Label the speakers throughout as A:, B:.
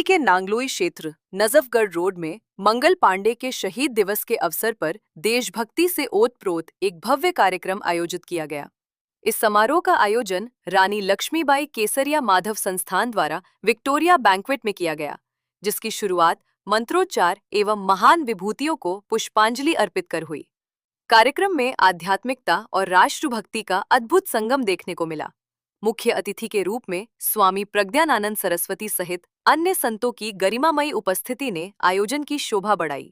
A: दिल्ली के नांगलोई क्षेत्र नजफगढ़ रोड में मंगल पांडे के शहीद दिवस के अवसर पर देशभक्ति से ओतप्रोत एक भव्य कार्यक्रम आयोजित किया गया। इस समारोह का आयोजन रानी लक्ष्मीबाई केसरिया माधव संस्थान द्वारा विक्टोरिया बैंक्वेट में किया गया, जिसकी शुरुआत मंत्रोच्चार एवं महान विभूतियों को पुष्पांजलि अर्पित कर हुई। कार्यक्रम में आध्यात्मिकता और राष्ट्रभक्ति का अद्भुत संगम देखने को मिला। मुख्य अतिथि के रूप में स्वामी प्रज्ञानानंद सरस्वती सहित अन्य संतों की गरिमामयी उपस्थिति ने आयोजन की शोभा बढ़ाई।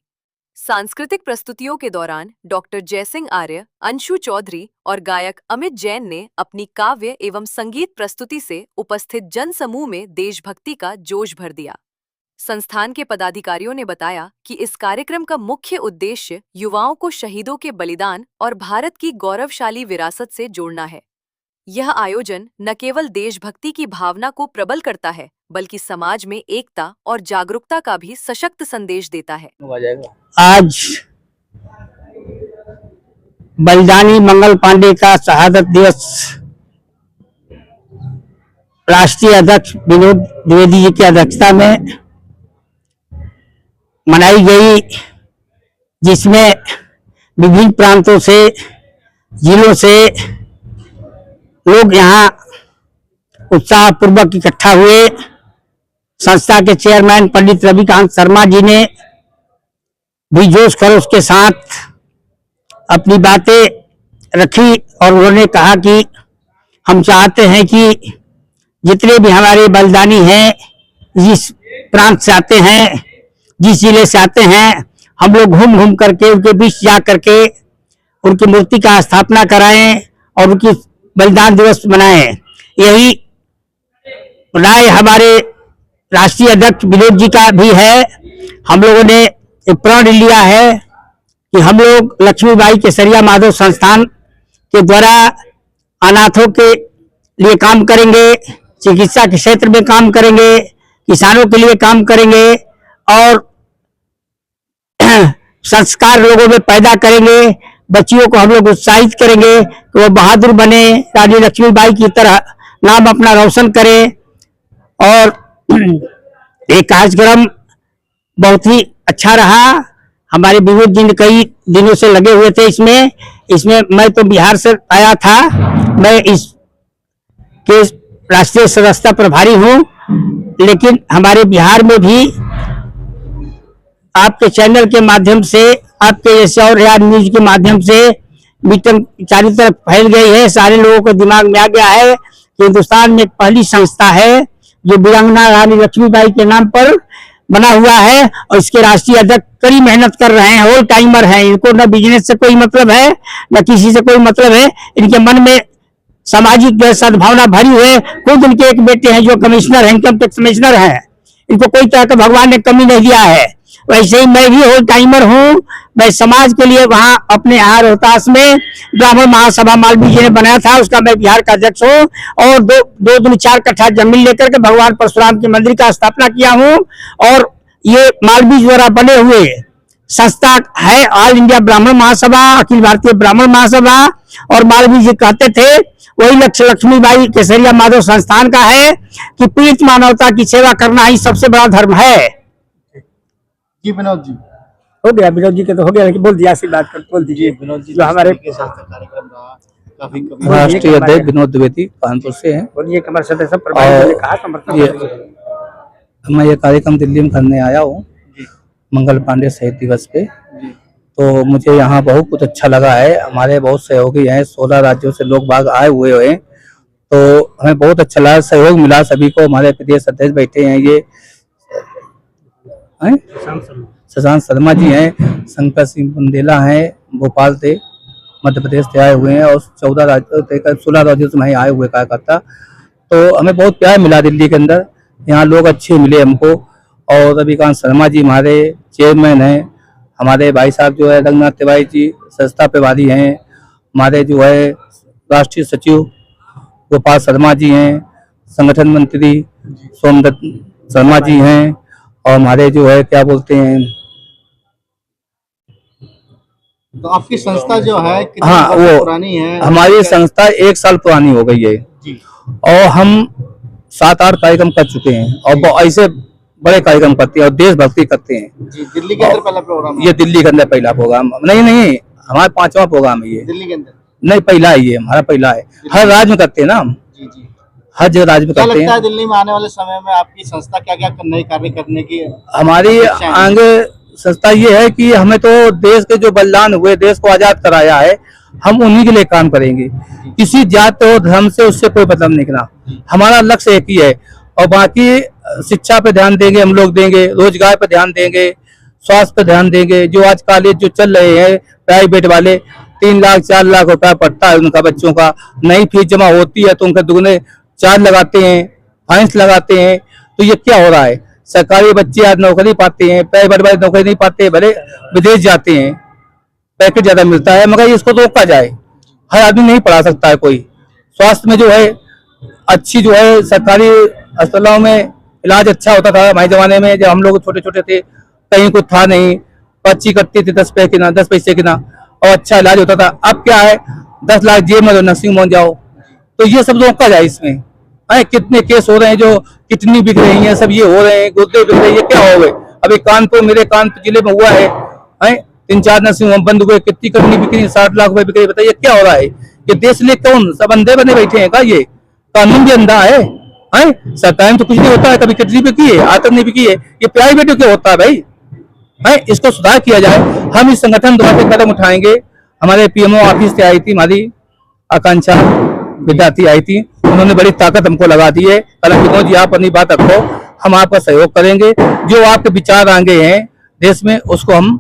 A: सांस्कृतिक प्रस्तुतियों के दौरान डॉक्टर जयसिंह आर्य, अंशु चौधरी और गायक अमित जैन ने अपनी काव्य एवं संगीत प्रस्तुति से उपस्थित जनसमूह में देशभक्ति का जोश भर दिया। संस्थान के पदाधिकारियों ने बताया कि इस कार्यक्रम का मुख्य उद्देश्य युवाओं को शहीदों के बलिदान और भारत की गौरवशाली विरासत से जोड़ना है। यह आयोजन न केवल देशभक्ति की भावना को प्रबल करता है, बल्कि समाज में एकता और जागरूकता का भी सशक्त संदेश देता है।
B: आज बलिदानी मंगल पांडे का शहादत दिवस राष्ट्रीय अध्यक्ष विनोद द्विवेदी जी की अध्यक्षता में मनाई गई, जिसमें विभिन्न प्रांतों से, जिलों से लोग यहाँ उत्साह पूर्वक इकट्ठा हुए। संस्था के चेयरमैन पंडित रविकांत शर्मा जी ने भी जोश खरोश के साथ अपनी बातें रखी और उन्होंने कहा कि हम चाहते हैं कि जितने भी हमारे बलिदानी हैं, जिस प्रांत से आते हैं, जिस जिले से आते हैं, हम लोग घूम घूम करके उनके बीच जा करके उनकी मूर्ति का स्थापना कराएं और उनकी बलिदान दिवस मनाएं। यही राय हमारे राष्ट्रीय अध्यक्ष विनोद जी का भी है। हम लोगों ने एक प्रण लिया है कि हम लोग लक्ष्मीबाई केसरिया माधव संस्थान के द्वारा अनाथों के लिए काम करेंगे, चिकित्सा के क्षेत्र में काम करेंगे, किसानों के लिए काम करेंगे और संस्कार लोगों में पैदा करेंगे। बच्चियों को हम लोग उत्साहित करेंगे कि वो बहादुर बने, रानी लक्ष्मीबाई की तरह नाम अपना रोशन करें। और ये कार्यक्रम बहुत ही अच्छा रहा। हमारे विनोद जी ने कई दिनों से लगे हुए थे इसमें मैं तो बिहार से आया था, मैं इस के राष्ट्रीय सदस्यता प्रभारी हूँ, लेकिन हमारे बिहार में भी आपके चैनल के माध्यम से, आपके जैसे और यार न्यूज के माध्यम से मीटिंग चारों तरफ फैल गई है। सारे लोगों को दिमाग में आ गया है कि हिंदुस्तान में एक पहली संस्था है जो वीरांगना रानी लक्ष्मीबाई के नाम पर बना हुआ है और इसके राष्ट्रीय अध्यक्ष कड़ी मेहनत कर रहे हैं, होल टाइमर हैं। इनको न बिजनेस से कोई मतलब है, न किसी से कोई मतलब है। इनके मन में सामाजिक सद्भावना भरी हुई है। खुद इनके एक बेटे हैं जो कमिश्नर है, इनकम टैक्स कमिश्नर है। इनको कोई तरह का भगवान ने कमी नहीं दिया है। वैसे ही मैं भी होल टाइमर हूँ। मैं समाज के लिए वहाँ अपने यहाँ रोहतास में ब्राह्मण महासभा मालवीय जी ने बनाया था, उसका मैं बिहार का अध्यक्ष हूँ और दो दूनी 4 कट्ठा जमीन लेकर के भगवान परशुराम के मंदिर का स्थापना किया हूँ। और ये मालवीय द्वारा बने हुए संस्था है ऑल इंडिया ब्राह्मण महासभा, अखिल भारतीय ब्राह्मण महासभा। और मालवीय जी कहते थे वही लक्ष्य लक्ष्मीबाई केसरिया माधव संस्थान का है कि पीड़ित मानवता की सेवा करना ही सबसे बड़ा धर्म है।
C: जी विनोद जी,
B: हो गया, विनोद जी के तो हो गया, लेकिन बोल दिया सी बात कर, बोल दीजिए।
C: विनोद जी
B: जो हमारे
C: कार्यक्रम रहा काफी
D: राष्ट्रीय अध्यक्ष विनोद द्विवेदी कानपुर से हैं।
B: और ये हमारे सदस्य प्रभारी ने कहा
D: मैं ये कार्यक्रम दिल्ली में करने आया हूँ मंगल पांडे शहीद दिवस पे, तो मुझे यहाँ बहुत कुछ अच्छा लगा है। हमारे बहुत सहयोगी हैं, 16 राज्यों से लोग बाग आए हुए हैं, तो हमें बहुत अच्छा लगा, सहयोग मिला सभी को। हमारे प्रदेश अध्यक्ष बैठे हैं, ये शशांक शर्मा जी हैं, शंकर सिंह बुंदेला हैं, भोपाल से मध्य प्रदेश से आए हुए हैं और 16 राज्यों से वहीं आए हुए कार्यकर्ता। तो हमें बहुत प्यार मिला दिल्ली के अंदर, यहाँ लोग अच्छे मिले हमको। और रविकांत शर्मा जी हमारे चेयरमैन हैं, हमारे भाई साहब जो है रंगनाथ तिवारी जी संस्था प्रभारी हैं, हमारे जो है राष्ट्रीय सचिव गोपाल शर्मा जी हैं, संगठन मंत्री सोमदत्त शर्मा जी हैं, और हमारे जो है क्या बोलते हैं,
C: तो आपकी संस्था जो है कितनी
D: वो
C: पुरानी है?
D: हमारी संस्था 1 साल पुरानी हो गई है
C: जी।
D: और हम 7-8 कार्यक्रम कर चुके हैं और ऐसे बड़े कार्यक्रम करते हैं और देशभक्ति करते हैं।
C: जी, दिल्ली के अंदर पहला प्रोग्राम है?
D: ये दिल्ली के अंदर पहला प्रोग्राम नहीं, हमारा 5वां प्रोग्राम है ये।
C: दिल्ली के अंदर
D: नहीं, पहला है ये, हमारा पहला है। हर राज्य में करते हैं ना हम,
C: जी जी।
D: हर जगह राज्य में
C: क्या
D: करते
C: लगता है
D: हैं।
C: दिल्ली में आने वाले समय में आपकी संस्था क्या क्या नए कार्य करने की?
D: हमारी आगे संस्था ये है कि हमें तो देश के जो बलिदान हुए, देश को आजाद कराया है, हम उन्हीं के लिए काम करेंगे। किसी जात और धर्म से उससे कोई मतलब नहीं करना, हमारा लक्ष्य एक ही है। और बाकी शिक्षा पे ध्यान देंगे, हम लोग देंगे, रोजगार पे ध्यान देंगे, स्वास्थ्य पे ध्यान देंगे। जो आज कॉलेज जो चल रहे हैं प्राइवेट वाले, 3 लाख 4 लाख रुपया पड़ता है उनका, बच्चों का नई फीस जमा होती है तो उनके दुगने चार्ज लगाते हैं, फाइन्स लगाते हैं। तो ये क्या हो रहा है? सरकारी बच्चे आज नौकरी पाते हैं, प्राइवेट वाले नौकरी नहीं पाते, भले विदेश जाते हैं, पैकेज ज्यादा मिलता है, मगर इसको तो रोका जाए। हर आदमी नहीं पढ़ा सकता है कोई। स्वास्थ्य में जो है अच्छी जो है सरकारी अस्पतालों में इलाज अच्छा होता था हमारे जमाने में, जब हम लोग छोटे छोटे थे, कहीं कुछ था नहीं, पर्ची कटती थी 10 पैसे की ना, और अच्छा इलाज होता था। अब क्या है, 10 लाख जेब में नर्सिंग होम जाओ, तो ये सब रोका जाए। इसमें कितने केस हो रहे हैं, जो किडनी बिक रही है, सब ये हो रहे हैं, गुर्दे बिक रहे हैं, ये क्या हो गए? अभी कानपुर, मेरे कानपुर जिले में हुआ है 3-4 नर्सिंग होम बंद हुए, कितनी किडनी बिक रही है, 60 लाख रुपए बिक रही है। बताइए क्या हो रहा है? ये देश लिए कौन सब अंधे बने बैठे हैं का? ये कानून भी अंधा है? सरकार में तो कुछ नहीं होता है, कभी किडनी बिकी है, आतंक नहीं बिकी है, ये प्राइवेट क्यों होता है भाई? इसको सुधार किया जाए। हम इस संगठन द्वारा कदम उठाएंगे। हमारे पीएमओ ऑफिस से आई थी, हमारी आकांक्षा विद्यार्थी आई थी, उन्होंने बड़ी ताकत हमको लगा दी है। कल जी आप अपनी बात रखो, हम आपका सहयोग करेंगे। जो आपके विचार आगे हैं देश में, उसको हम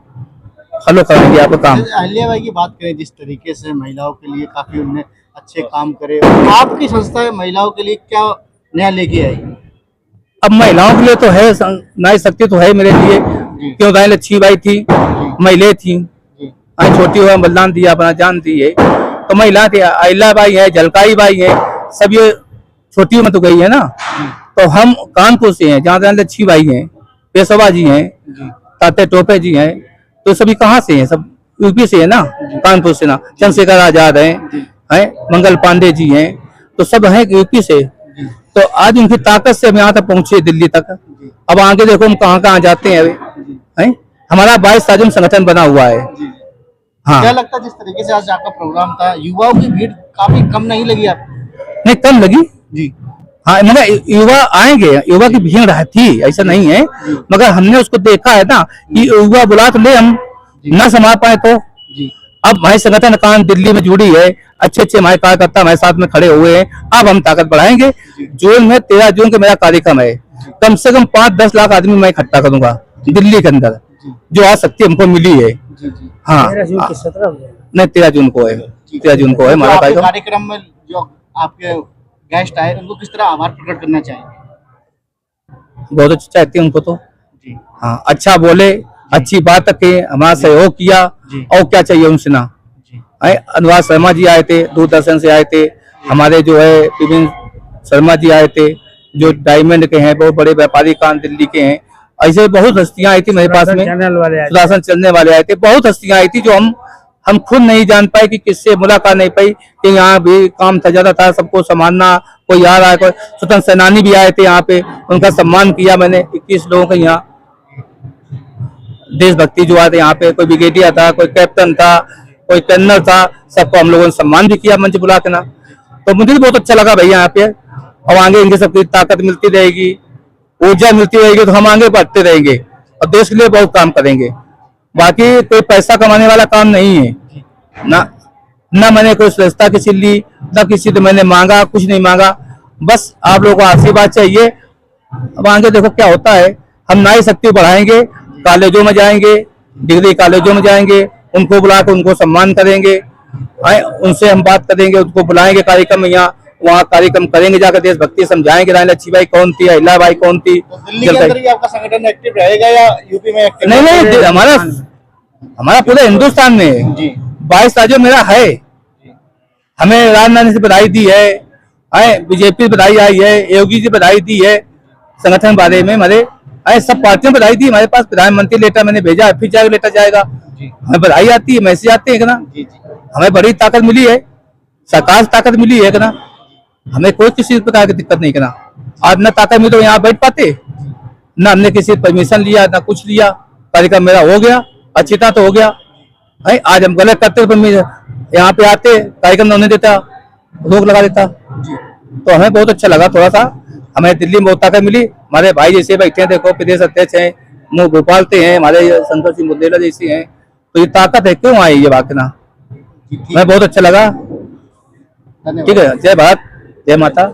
D: फॉलो करेंगे आपका काम।
C: अहिल्याबाई की बात करें, जिस तरीके से महिलाओं के लिए काफी उन्होंने अच्छे काम करे, और आपकी संस्था महिलाओं के लिए क्या नया लेके आई?
D: अब महिलाओं के लिए तो है, नारी शक्ति तो है मेरे लिए, क्यों रानी लक्ष्मीबाई थी, महिला थी, छोटी हुआ बलिदान दिया, अपना जान दी है, तो महिला थी। अहिल्याबाई है, झलकारी बाई है, सब ये छोटी उम्र तो गई है ना। तो हम कानपुर से हैं, जहाँ रानी लक्ष्मीबाई है, पेशवा जी हैं, ताते टोपे जी हैं, तो सभी कहाँ से हैं? सब यूपी से है ना, कानपुर से ना। चंद्रशेखर आजाद हैं, मंगल पांडे जी हैं, तो सब हैं यूपी से। तो आज उनकी ताकत से हम यहाँ तक पहुंचे, दिल्ली तक। अब आगे देखो हम कहाँ कहाँ जाते हैं अभी। हमारा 22 साल संगठन बना हुआ है। हाँ,
C: क्या लगता है जिस तरीके से आज आपका प्रोग्राम था, युवाओं की भीड़ काफी कम नहीं लगी आपको?
D: नहीं, कम लगी
C: जी।
D: हाँ, मगर युवा आएंगे, युवा की भीड़ थी, ऐसा नहीं है, मगर हमने उसको देखा है ना कि युवा बुला तो ले, हम न संभाल पाए तो। अब हमारे संगठन काम दिल्ली में जुड़ी है, अच्छे अच्छे हमारे कार्यकर्ता हमारे साथ में खड़े हुए हैं। अब हम ताकत बढ़ाएंगे। जून में 13 जून का मेरा कार्यक्रम है, कम से कम 5-10 लाख आदमी मैं इकट्ठा करूंगा दिल्ली के अंदर, जो आज शक्ति हमको मिली है। हाँ, 13 जून की 17 नहीं, 13 जून को है, 13 जून को है हमारा
C: कार्यक्रम में। जो आपके गेस्ट आए उनको किस तरह आभार प्रकट करना चाहिए?
D: बहुत अच्छा चाहते हैं उनको तो। हाँ, अच्छा बोले, अच्छी बात रखे, हमारा सहयोग किया, और क्या चाहिए उनसे ना। अनुराग शर्मा जी आए थे, दूरदर्शन से आए थे, हमारे जो है विपिन शर्मा जी आए थे, जो डायमंड के हैं, बहुत बड़े व्यापारी कान दिल्ली के हैं। ऐसे बहुत हस्तियां आई थी मेरे पास में, सुदर्शन चलने वाले आए थे, बहुत हस्तियां आई थी, जो हम खुद नहीं जान पाए कि किससे मुलाकात नहीं पाई, कि यहाँ भी काम था, ज्यादा था, सबको संभालना। कोई आ रहा है, कोई स्वतंत्र सेनानी भी आए थे यहाँ पे, उनका सम्मान किया मैंने। 21 लोगों का यहाँ देशभक्ति जो आए थे यहाँ पे, कोई ब्रिगेडियर था, कोई कैप्टन था, कोई कर्नल था, सबको हम लोगों ने सम्मान भी किया मंच बुला के ना। तो मुझे भी बहुत अच्छा लगा भैया यहाँ पे। और आगे इनके सबकी ताकत मिलती रहेगी, ऊर्जा मिलती रहेगी, तो हम आगे बढ़ते रहेंगे और देश के लिए बहुत काम करेंगे। बाकी कोई पैसा कमाने वाला काम नहीं है ना मैंने कोई सदस्यता किसी ली, ना किसी से मैंने मांगा, कुछ नहीं मांगा, बस आप लोगों को आशीर्वाद चाहिए। अब आगे देखो क्या होता है। हम नारी शक्ति बढ़ाएंगे, कॉलेजों में जाएंगे, डिग्री कॉलेजों में जाएंगे, उनको बुलाकर उनको सम्मान करेंगे, उनसे हम बात करेंगे, उनको बुलाएंगे कार्यक्रम में, यहाँ वहाँ कार्यक्रम करेंगे, जाकर देशभक्ति समझाएंगे, रानी लक्ष्मीबाई कौन थी, अहिल्याबाई कौन थी।
C: तो दिल्ली के अंदर ही आपका संगठन एक्टिव रहेगा या यूपी में एक्टिव?
D: नहीं, हमारा पूरे हिंदुस्तान में 22 राज्यों मेरा है। हमें राजनाथ से बधाई दी है, बीजेपी बधाई आई है, योगी जी बधाई दी है संगठन बारे में, हमारे सब पार्टियों बधाई दी। हमारे पास प्रधानमंत्री लेटर मैंने भेजा, फिर जाकर लेटर जाएगा, हमें बधाई आती है, मैसेज आते हैं ना। हमें बड़ी ताकत मिली है, सरकार से ताकत मिली है ना, हमें कोई किसी प्रकार की दिक्कत नहीं करना। आज न ताकत मिली तो यहाँ बैठ पाते, ना हमने किसी परमिशन लिया ना कुछ लिया, कार्यक्रम मेरा हो गया, अच्छी तरह तो हो गया है। आज हम गलत करते यहाँ पे आते कार्यक्रम होने देता, रोक लगा देता, तो हमें बहुत अच्छा लगा। थोड़ा सा हमें दिल्ली में बहुत ताकत मिली। हमारे भाई जैसे बैठे हैं, देखो प्रदेश अध्यक्ष हैं, मुँह भोपाल से हैं, हमारे शंकर सिंह बुंदेला जैसे हैं, तो ये ताकत है, क्यों आई ये वाकना, हमें बहुत अच्छा लगा। ठीक है, जय भारत, जय माता।